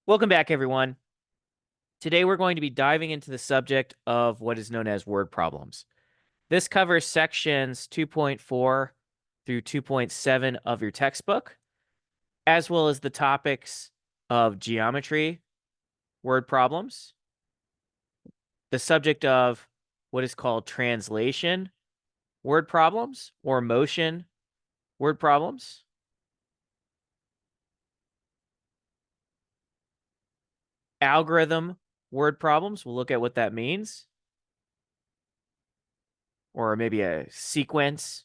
Welcome back, everyone. Today we're going to be diving into the subject of what is known as word problems. This covers sections 2.4 through 2.7 of your textbook, as well as the topics of geometry, word problems, the subject of what is called translation, word problems, or motion, word problems, algorithm, word problems. We'll look at what that means, or maybe a sequence,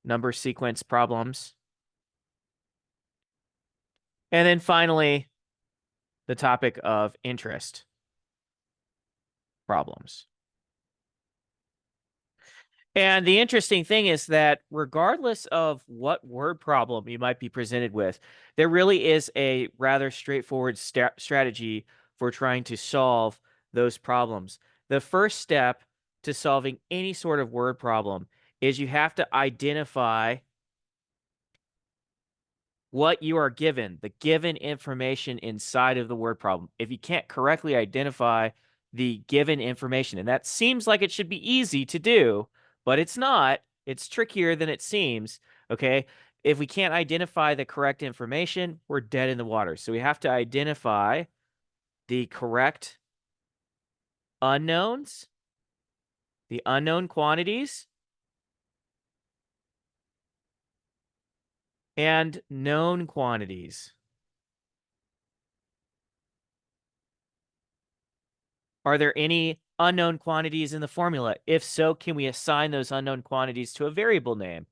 number sequence problems. And then finally, the topic of interest problems. And the interesting thing is that regardless of what word problem you might be presented with, there really is a rather straightforward strategy for trying to solve those problems. The first step to solving any sort of word problem is you have to identify what you are given, the given information inside of the word problem. If you can't correctly identify the given information, and that seems like it should be easy to do, but it's not. It's trickier than it seems. Okay. If we can't identify the correct information, we're dead in the water. So we have to identify the correct unknowns, the unknown quantities, and known quantities. Are there any unknown quantities in the formula? If so, can we assign those unknown quantities to a variable name,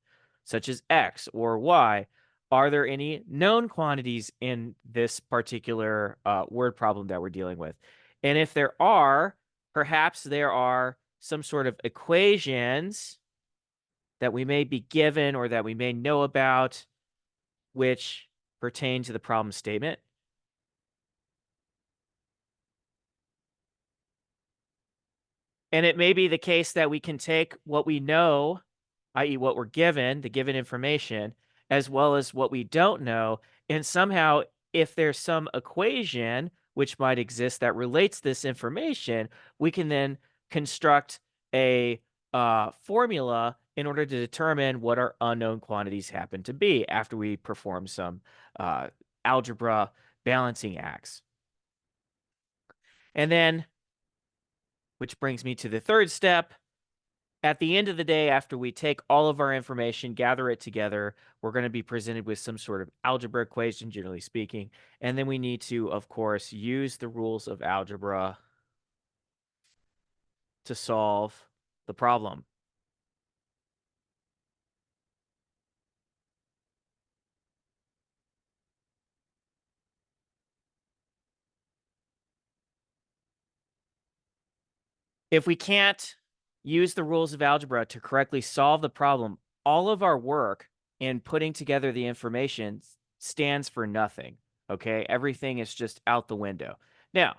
such as x or y? Are there any known quantities in this particular word problem that we're dealing with? And if there are, perhaps there are some sort of equations that we may be given or that we may know about which pertain to the problem statement. And it may be the case that we can take what we know, i.e., what we're given, the given information, as well as what we don't know. And somehow, if there's some equation which might exist that relates this information, we can then construct a formula in order to determine what our unknown quantities happen to be after we perform some uh, algebra balancing acts. And then, which brings me to the third step. At the end of the day, after we take all of our information, gather it together, we're going to be presented with some sort of algebra equation, generally speaking. And then we need to, of course, use the rules of algebra to solve the problem. If we can't use the rules of algebra to correctly solve the problem, all of our work in putting together the information stands for nothing. Okay. Everything is just out the window. Now,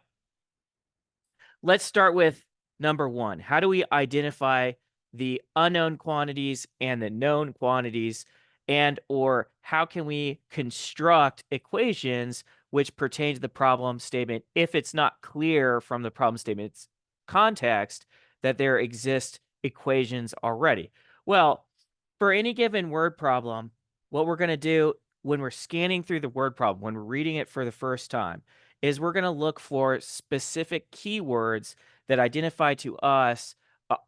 let's start with number one. How do we identify the unknown quantities and the known quantities? And or how can we construct equations which pertain to the problem statement if it's not clear from the problem statement's context that there exist equations already? Well, for any given word problem, what we're going to do when we're scanning through the word problem, when we're reading it for the first time, is we're going to look for specific keywords that identify to us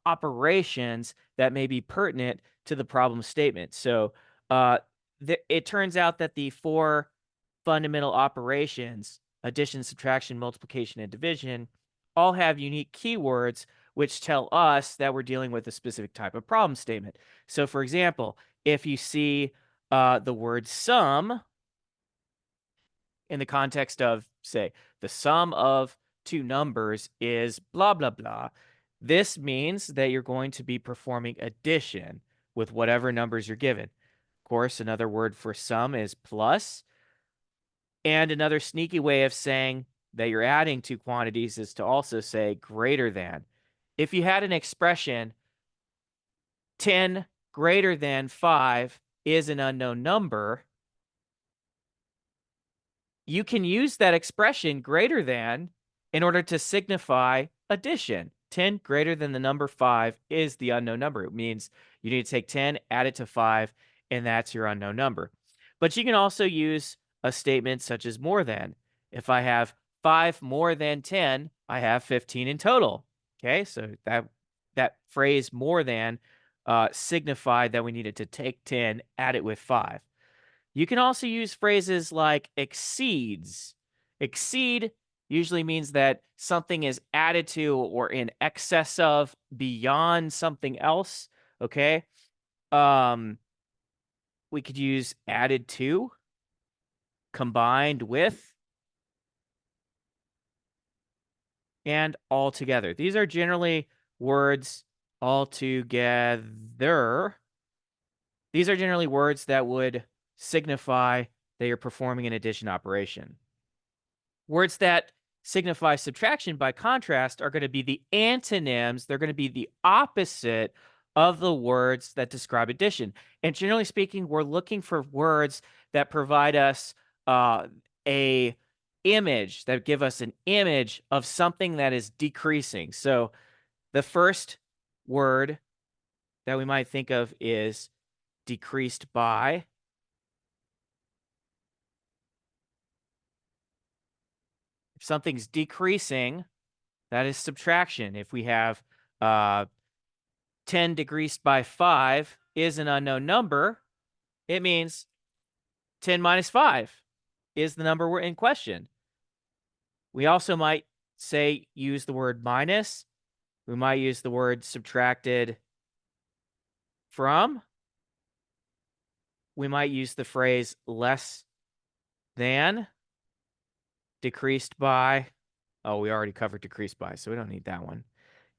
operations that may be pertinent to the problem statement. So uh, it turns out that the four fundamental operations, addition, subtraction, multiplication, and division, all have unique keywords which tell us that we're dealing with a specific type of problem statement. So, for example, if you see the word sum in the context of, say, the sum of two numbers is blah, blah, blah, this means that you're going to be performing addition with whatever numbers you're given. Of course, another word for sum is plus. And another sneaky way of saying that you're adding two quantities is to also say greater than. If you had an expression 10 greater than 5 is an unknown number, you can use that expression greater than in order to signify addition. 10 greater than the number 5 is the unknown number. It means you need to take 10, add it to 5, and that's your unknown number. But you can also use a statement such as more than. If I have 5 more than 10, I have 15 in total. Okay, so that phrase more than signified that we needed to take 10, add it with 5. You can also use phrases like exceeds. Exceed usually means that something is added to or in excess of beyond something else. Okay. Um, we could use added to, combined with, and altogether. These are generally words altogether. These are generally words that would signify that you're performing an addition operation. Words that signify subtraction, by contrast, are going to be the antonyms. They're going to be the opposite of the words that describe addition. And generally speaking, we're looking for words that provide us a image, that give us an image of something that is decreasing. So the first word that we might think of is decreased by. If something's decreasing, that is subtraction. If we have 10 decreased by 5 is an unknown number, it means 10 minus 5 is the number we're in question. We also might say use the word minus. We might use the word subtracted from. We might use the phrase less than, decreased by. Oh, we already covered decreased by, so we don't need that one.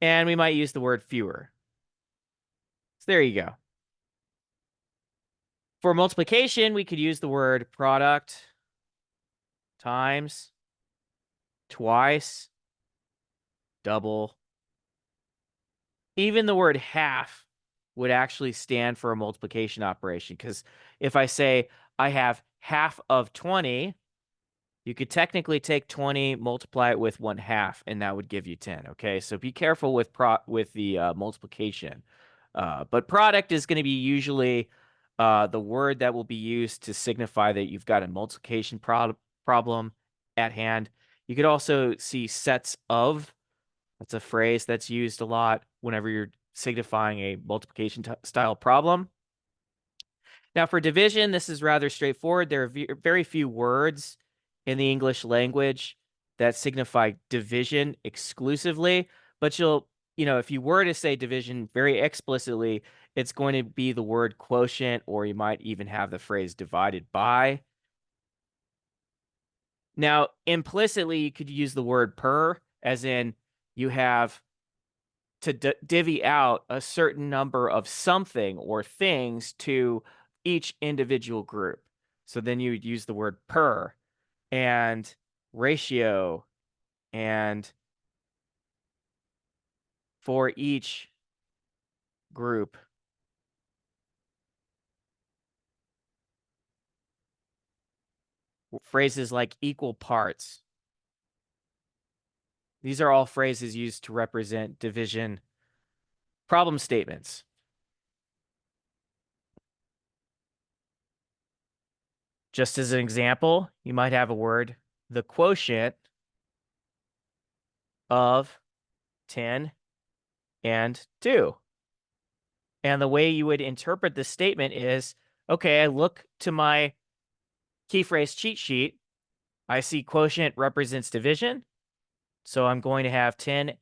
And we might use the word fewer. So there you go. For multiplication, we could use the word product, times, twice, double. Even the word half would actually stand for a multiplication operation, because if I say I have half of 20, you could technically take 20, multiply it with 1/2, and that would give you 10. Okay, so be careful with the multiplication. But product is going to be usually the word that will be used to signify that you've got a multiplication problem at hand. You could also see sets of. That's a phrase that's used a lot whenever you're signifying a multiplication style problem. Now, for division, this is rather straightforward. There are very few words in the English language that signify division exclusively, but if you were to say division very explicitly, it's going to be the word quotient, or you might even have the phrase divided by. Now, implicitly, you could use the word per, as in you have to divvy out a certain number of something or things to each individual group. So then you would use the word per and ratio and for each group. Phrases like equal parts. These are all phrases used to represent division problem statements. Just as an example, you might have a word, the quotient of 10 and 2. And the way you would interpret this statement is, okay, I look to my key phrase cheat sheet. I see quotient represents division. So I'm going to have 10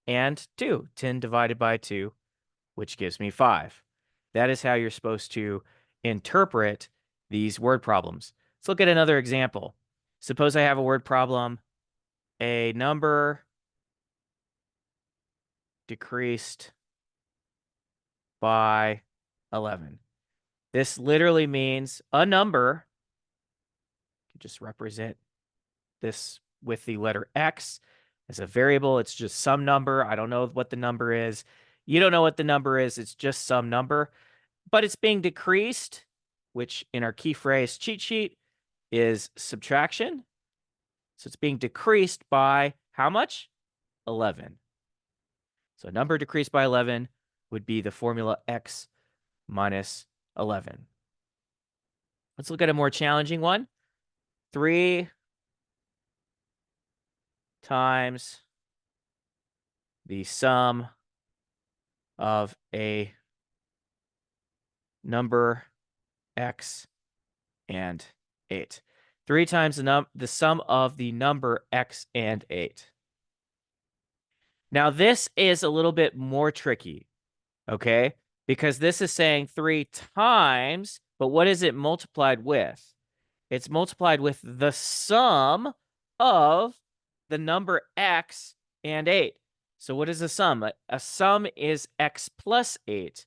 and 2. 10 divided by 2, which gives me 5. That is how you're supposed to interpret these word problems. Let's look at another example. Suppose I have a word problem, a number decreased by 11. This literally means a number. You just represent this with the letter X as a variable. It's just some number. I don't know what the number is. You don't know what the number is. It's just some number, but it's being decreased, which in our key phrase cheat sheet is subtraction. So it's being decreased by how much? 11. So a number decreased by 11 would be the formula x minus 11. Let's look at a more challenging one. 3 times the sum of a number x and 8. 3 times the sum of the number x and 8. Now this is a little bit more tricky, okay? Because this is saying 3 times, but what is it multiplied with? It's multiplied with the sum of the number x and 8. So what is a sum? A sum is x plus 8.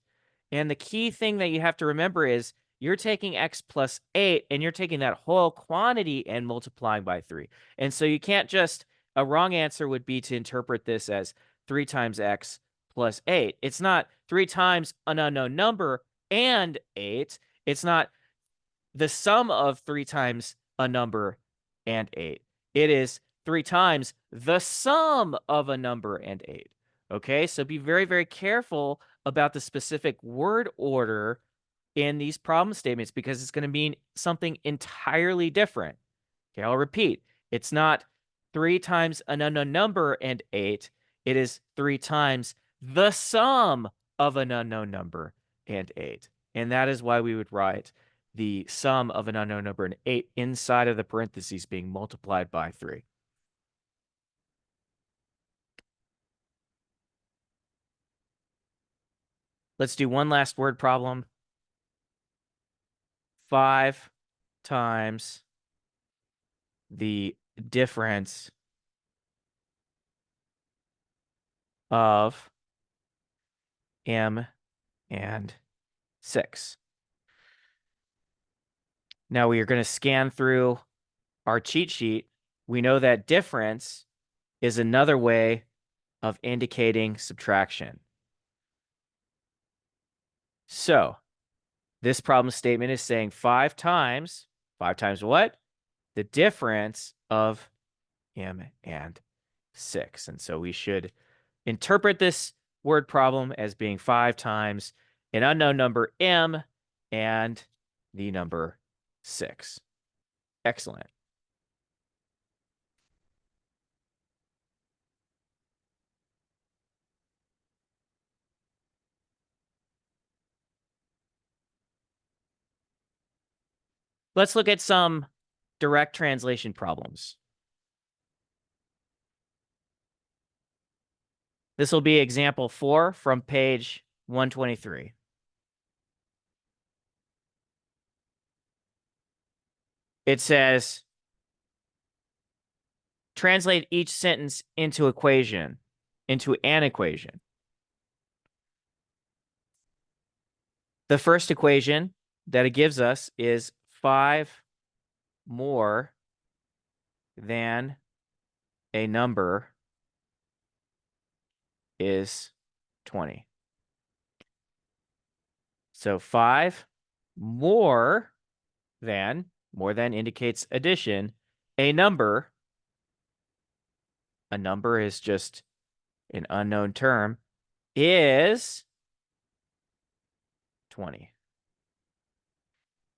And the key thing that you have to remember is you're taking x plus 8 and you're taking that whole quantity and multiplying by 3. And so you can't just, a wrong answer would be to interpret this as 3 times x plus 8. It's not 3 times an unknown number and 8. It's not the sum of 3 times a number and 8. It is 3 times the sum of a number and 8. Okay, so be very, very careful about the specific word order in these problem statements because it's going to mean something entirely different. Okay, I'll repeat. It's not 3 times an unknown number and 8. It is 3 times the sum of an unknown number and 8. And that is why we would write the sum of an unknown number and 8 inside of the parentheses being multiplied by 3. Let's do one last word problem. 5 times the difference of m and 6. Now we are going to scan through our cheat sheet. We know that difference is another way of indicating subtraction. So this problem statement is saying 5 times what? The difference of m and 6. And so we should interpret this word problem as being 5 times an unknown number m and the number 6. Excellent. Let's look at some direct translation problems. This will be example 4 from page 123. It says, translate each sentence into an equation. The first equation that it gives us is 5 more than a number is 20. So 5 more than indicates addition. A number is just an unknown term, is 20.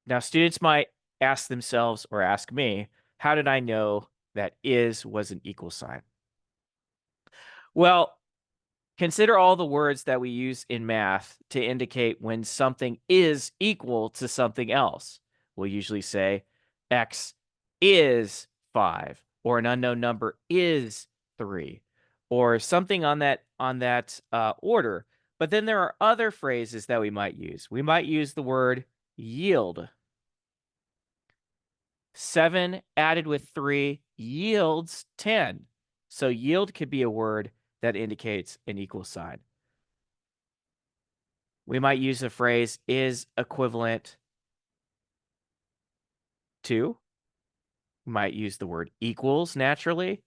Now, students might ask themselves or ask me, how did I know that is was an equal sign? Well, consider all the words that we use in math to indicate when something is equal to something else. We'll usually say x is 5, or an unknown number is 3, or something on that order. But then there are other phrases that we might use. We might use the word yield. 7 added with 3 yields 10. So yield could be a word that indicates an equal sign. We might use the phrase is equivalent to. We might use the word equals naturally.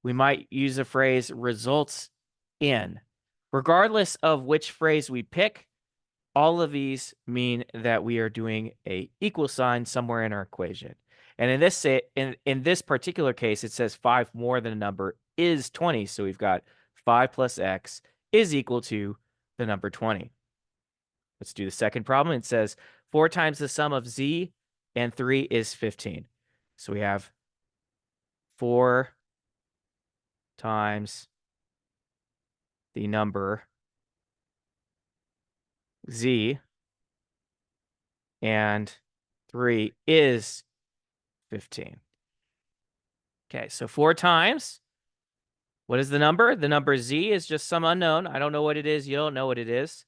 We might use the phrase results in. Regardless of which phrase we pick, all of these mean that we are doing a equal sign somewhere in our equation. And in this particular case, it says 5 more than a number is 20. So we've got 5 plus x is equal to the number 20. Let's do the second problem. It says 4 times the sum of z and 3 is 15. So we have 4 times the number z and 3 is 15. Okay, so 4 times. What is the number? The number z is just some unknown. I don't know what it is. You don't know what it is.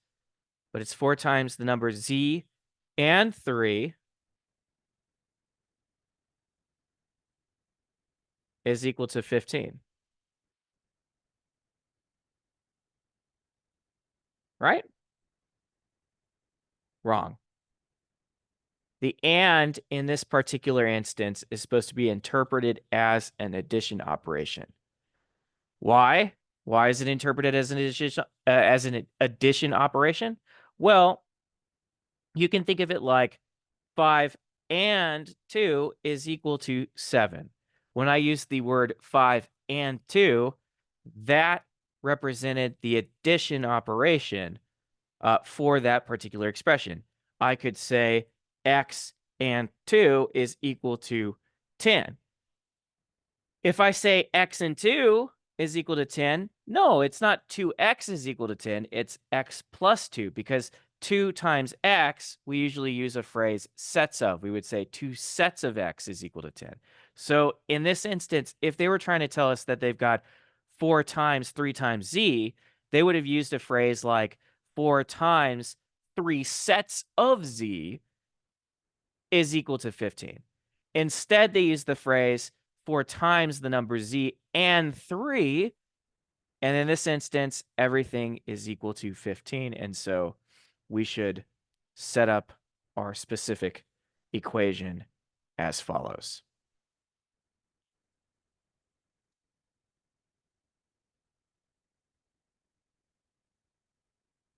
But it's 4 times the number z and 3 is equal to 15. Right? Wrong. The and in this particular instance is supposed to be interpreted as an addition operation. Why? Why is it interpreted as an addition operation? Well, you can think of it like 5 and 2 is equal to 7. When I use the word 5 and 2, that represented the addition operation for that particular expression. I could say x and 2 is equal to 10. If I say x and 2 is equal to 10, no, it's not 2x is equal to 10. It's x plus 2, because 2 times x, we usually use a phrase sets of. We would say 2 sets of x is equal to 10. So in this instance, if they were trying to tell us that they've got 4 times 3 times z, they would have used a phrase like 4 times 3 sets of z is equal to 15. Instead, they use the phrase 4 times the number z and 3. And in this instance, everything is equal to 15. And so we should set up our specific equation as follows.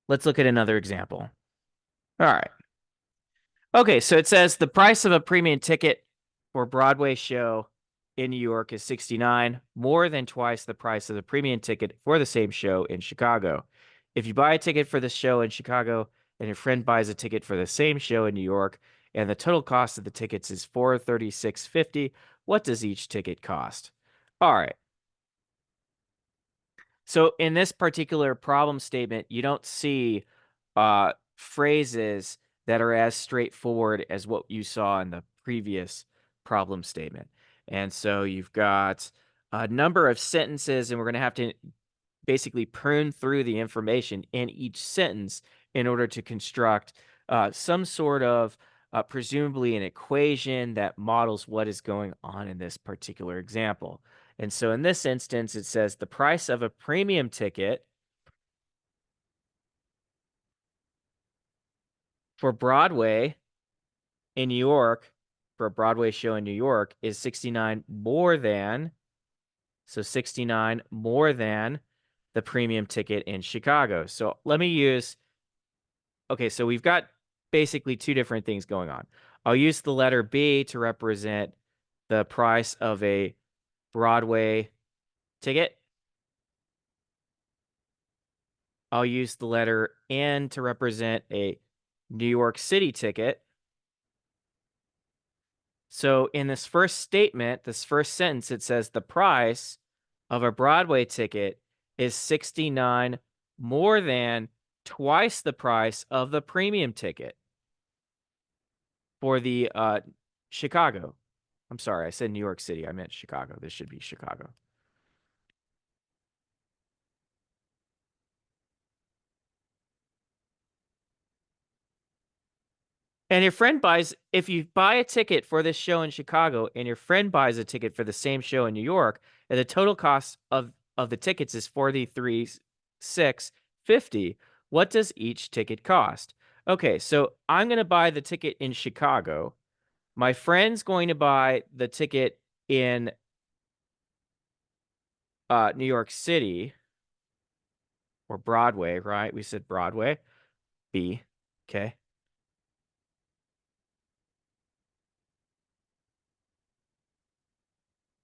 Let's look at another example. All right. Okay, so it says the price of a premium ticket for Broadway show in New York is $69, more than twice the price of the premium ticket for the same show in Chicago. If you buy a ticket for the show in Chicago and your friend buys a ticket for the same show in New York, and the total cost of the tickets is $436.50, what does each ticket cost? All right. So in this particular problem statement, you don't see phrases that are as straightforward as what you saw in the previous problem statement. And so you've got a number of sentences, and we're going to have to basically prune through the information in each sentence in order to construct some sort of presumably an equation that models what is going on in this particular example. And so in this instance, it says the price of a premium ticket for Broadway in New York, for a Broadway show in New York, is 69 more than, so 69 more than the premium ticket in Chicago. So let me use, okay, so we've got basically two different things going on. I'll use the letter B to represent the price of a Broadway ticket. I'll use the letter N to represent a New York City ticket. So in this first statement, this first sentence, it says the price of a Broadway ticket is 69 more than twice the price of the premium ticket for the Chicago. I'm sorry, I said New York City. I meant Chicago. This should be Chicago. And your friend buys, if you buy a ticket for this show in Chicago and your friend buys a ticket for the same show in New York, and the total cost of the tickets is $43,650, what does each ticket cost? Okay, so I'm going to buy the ticket in Chicago. My friend's going to buy the ticket in New York City, or Broadway, right? We said Broadway. B. Okay.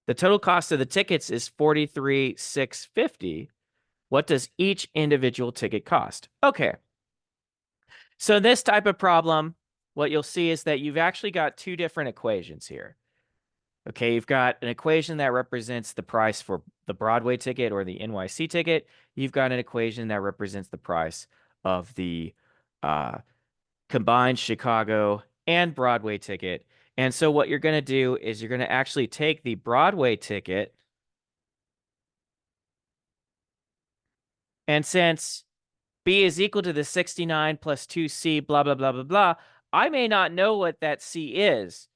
The total cost of the tickets is $43,650. What does each individual ticket cost? Okay. So this type of problem, what you'll see is that you've actually got two different equations here. Okay, you've got an equation that represents the price for the Broadway ticket or the NYC ticket. You've got an equation that represents the price of the combined Chicago and Broadway ticket. And so what you're going to do is you're going to actually take the Broadway ticket, and since B is equal to the 69 plus 2C, blah, blah, blah, blah, blah, I may not know what that C is,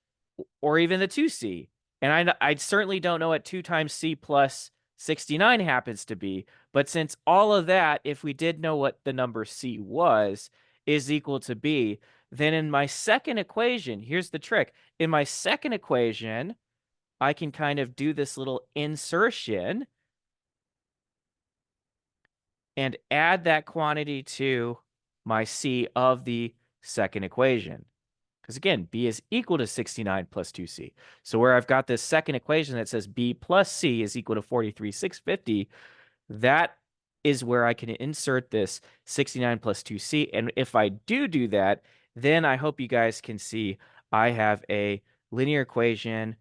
or even the 2C. And I certainly don't know what 2 times C plus 69 happens to be. But since all of that, if we did know what the number C was, is equal to B, then in my second equation, here's the trick. In my second equation, I can kind of do this little insertion and add that quantity to my C of the second equation. Because again, B is equal to 69 plus 2C. So where I've got this second equation that says B plus C is equal to 43,650, that is where I can insert this 69 plus 2C. And if I do that, then I hope you guys can see I have a linear equation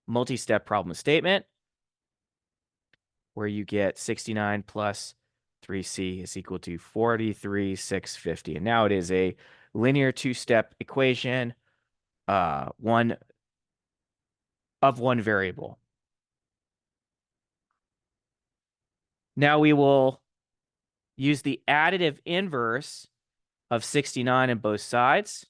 multi-step problem statement where you get 69 plus 3C is equal to 43,650. And now it is a linear two-step equation, one variable. Now we will use the additive inverse of 69 on both sides.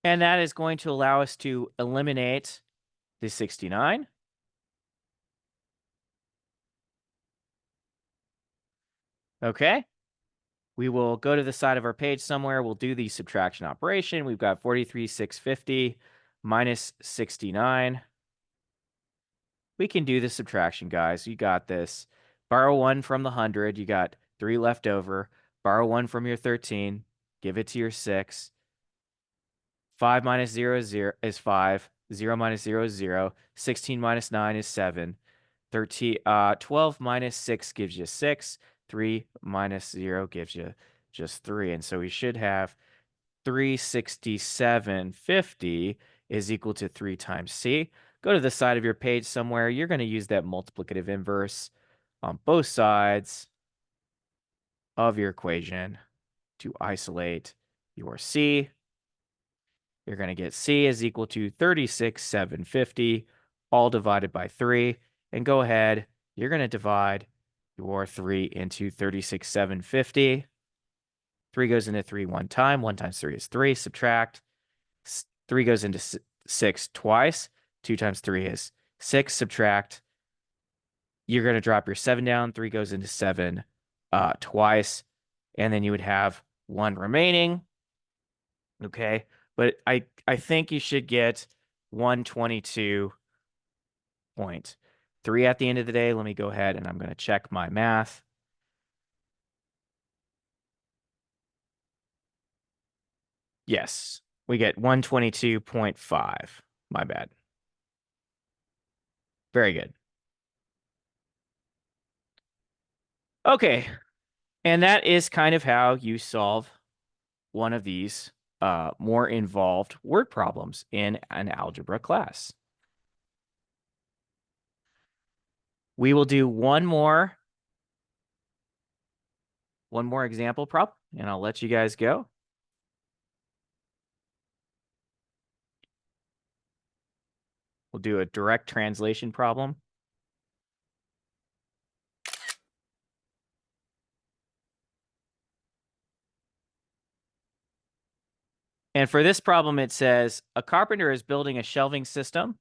And that is going to allow us to eliminate the 69. Okay. We will go to the side of our page somewhere. We'll do the subtraction operation. We've got 43,650 minus 69. We can do the subtraction, guys. You got this. Borrow 1 from the 100. You got 3 left over. Borrow 1 from your 13. Give it to your 6. 5 minus 0 is 5. 0 minus 0 is 0. 16 minus 9 is 7. 12 minus 6 gives you 6. 3 minus 0 gives you just 3. And so we should have 367.50 is equal to 3 times C. Go to the side of your page somewhere. You're going to use that multiplicative inverse on both sides of your equation to isolate your C. You're going to get C is equal to 36,750, all divided by 3. And go ahead, you're going to divide your 3 into 36,750. 3 goes into 3 one time. 1 times 3 is 3. Subtract. 3 goes into 6 twice. 2 times 3 is 6. Subtract. You're going to drop your 7 down. 3 goes into 7 twice. And then you would have 1 remaining. Okay. But I think you should get 122.3 at the end of the day. Let me go ahead and I'm going to check my math. Yes, we get 122.5. My bad. Very good. Okay. And that is kind of how you solve one of these more involved word problems in an algebra class. We will do one more example problem, and I'll let you guys go. We'll do a direct translation problem. And for this problem, it says a carpenter is building a shelving system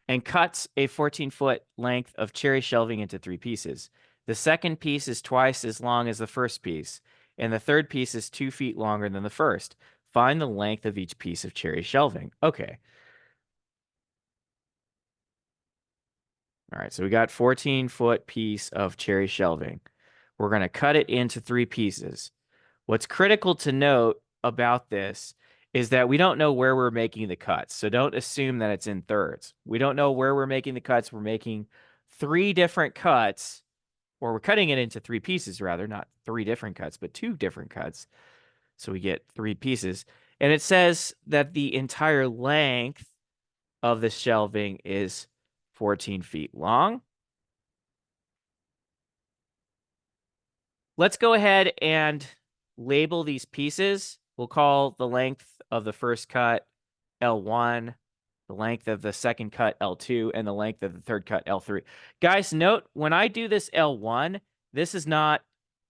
and cuts a 14-foot length of cherry shelving into 3 pieces. The second piece is twice as long as the first piece, and the third piece is 2 feet longer than the first. Find the length of each piece of cherry shelving. Okay. All right, so we got 14-foot piece of cherry shelving. We're going to cut it into 3 pieces. What's critical to note about this is that we don't know where we're making the cuts. So don't assume that it's in thirds. We don't know where we're making the cuts. We're making 3 different cuts, or we're cutting it into 3 pieces rather, not 3 different cuts, but 2 different cuts. So we get 3 pieces. And it says that the entire length of the shelving is 14 feet long. Let's go ahead and label these pieces. We'll call the length of the first cut L1, the length of the second cut L2, and the length of the third cut L3. Guys, note when I do this L1, this is not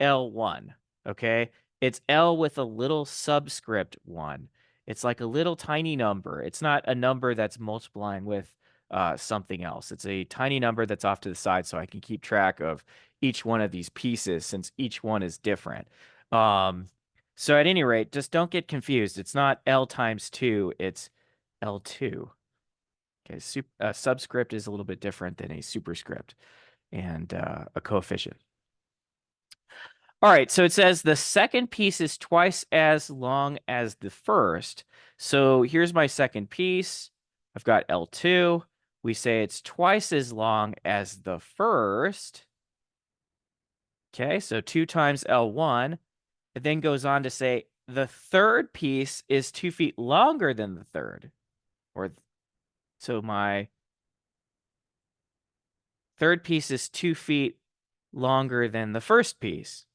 L1, okay? It's L with a little subscript 1. It's like a little tiny number. It's not a number that's multiplying with something else. It's a tiny number that's off to the side so I can keep track of each one of these pieces since each one is different. So at any rate, just don't get confused. It's not L times 2, it's L2. Okay, a subscript is a little bit different than a superscript and a coefficient. All right, so it says the second piece is twice as long as the first. So here's my second piece. I've got L2. We say it's twice as long as the first. Okay, so 2 times L1. It then goes on to say the third piece is 2 feet longer than the third. So my third piece is 2 feet longer than the first piece,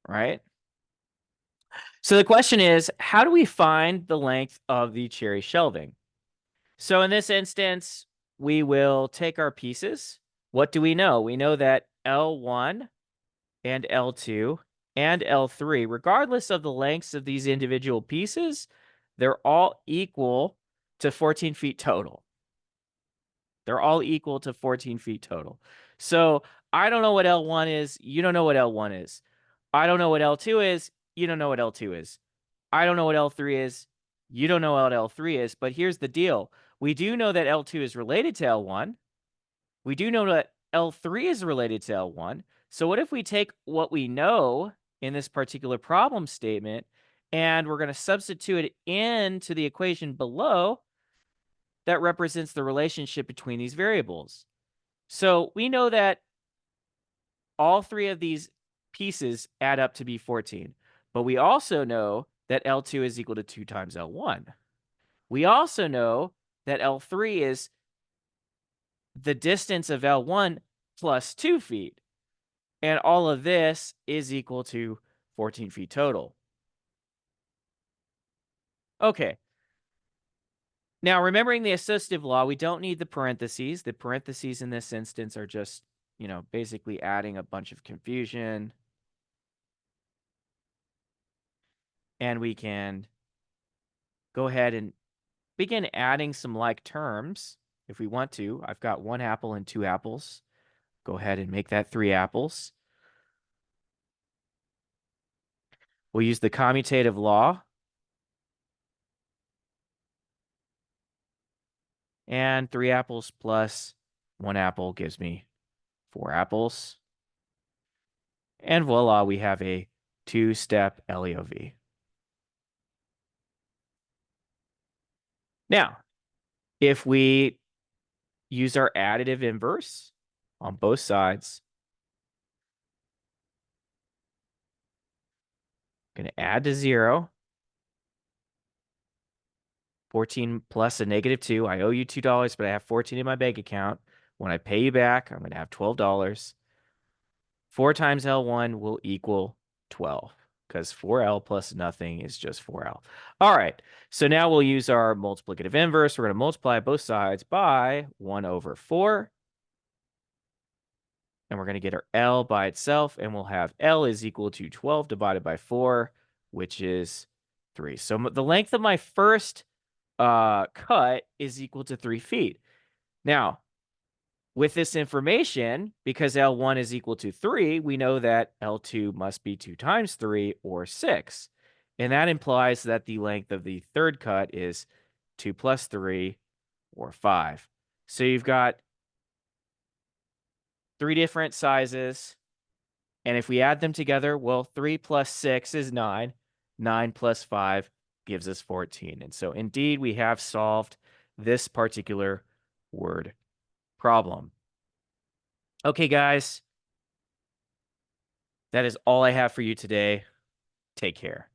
right? So the question is, how do we find the length of the cherry shelving? So in this instance, we will take our pieces. What do we know? We know that L1 and L2 and L3, regardless of the lengths of these individual pieces, they're all equal to 14 feet total. They're all equal to 14 feet total. So I don't know what L1 is. You don't know what L1 is. I don't know what L2 is. You don't know what L2 is. I don't know what L3 is. You don't know what L3 is. But here's the deal. We do know that L2 is related to L1. We do know that L3 is related to L1. So what if we take what we know in this particular problem statement and we're going to substitute it into the equation below that represents the relationship between these variables? So we know that all 3 of these pieces add up to be 14, but we also know that L2 is equal to 2 times L1. We also know that L3 is the distance of L1 plus 2 feet. And all of this is equal to 14 feet total. Okay. Now, remembering the associative law, we don't need the parentheses. The parentheses in this instance are just, basically adding a bunch of confusion. And we can go ahead and begin adding some like terms if we want to. I've got 1 apple and 2 apples. Go ahead and make that 3 apples. We'll use the commutative law. And 3 apples plus 1 apple gives me 4 apples. And voila, we have a 2-step LEOV. Now, if we use our additive inverse on both sides, I'm going to add to 0. 14 plus a negative 2. I owe you $2, but I have 14 in my bank account. When I pay you back, I'm going to have $12. 4 times L1 will equal 12 because 4L plus nothing is just 4L. All right, so now we'll use our multiplicative inverse. We're going to multiply both sides by 1 over 4. And we're going to get our L by itself, and we'll have L is equal to 12 divided by 4, which is 3. So the length of my first cut is equal to 3 feet. Now, with this information, because L1 is equal to 3, we know that L2 must be 2 times 3, or 6. And that implies that the length of the third cut is 2 plus 3, or 5. So you've got 3 different sizes. And if we add them together, well, 3 plus 6 is 9. 9 plus 5 gives us 14. And so indeed, we have solved this particular word problem. Okay, guys, that is all I have for you today. Take care.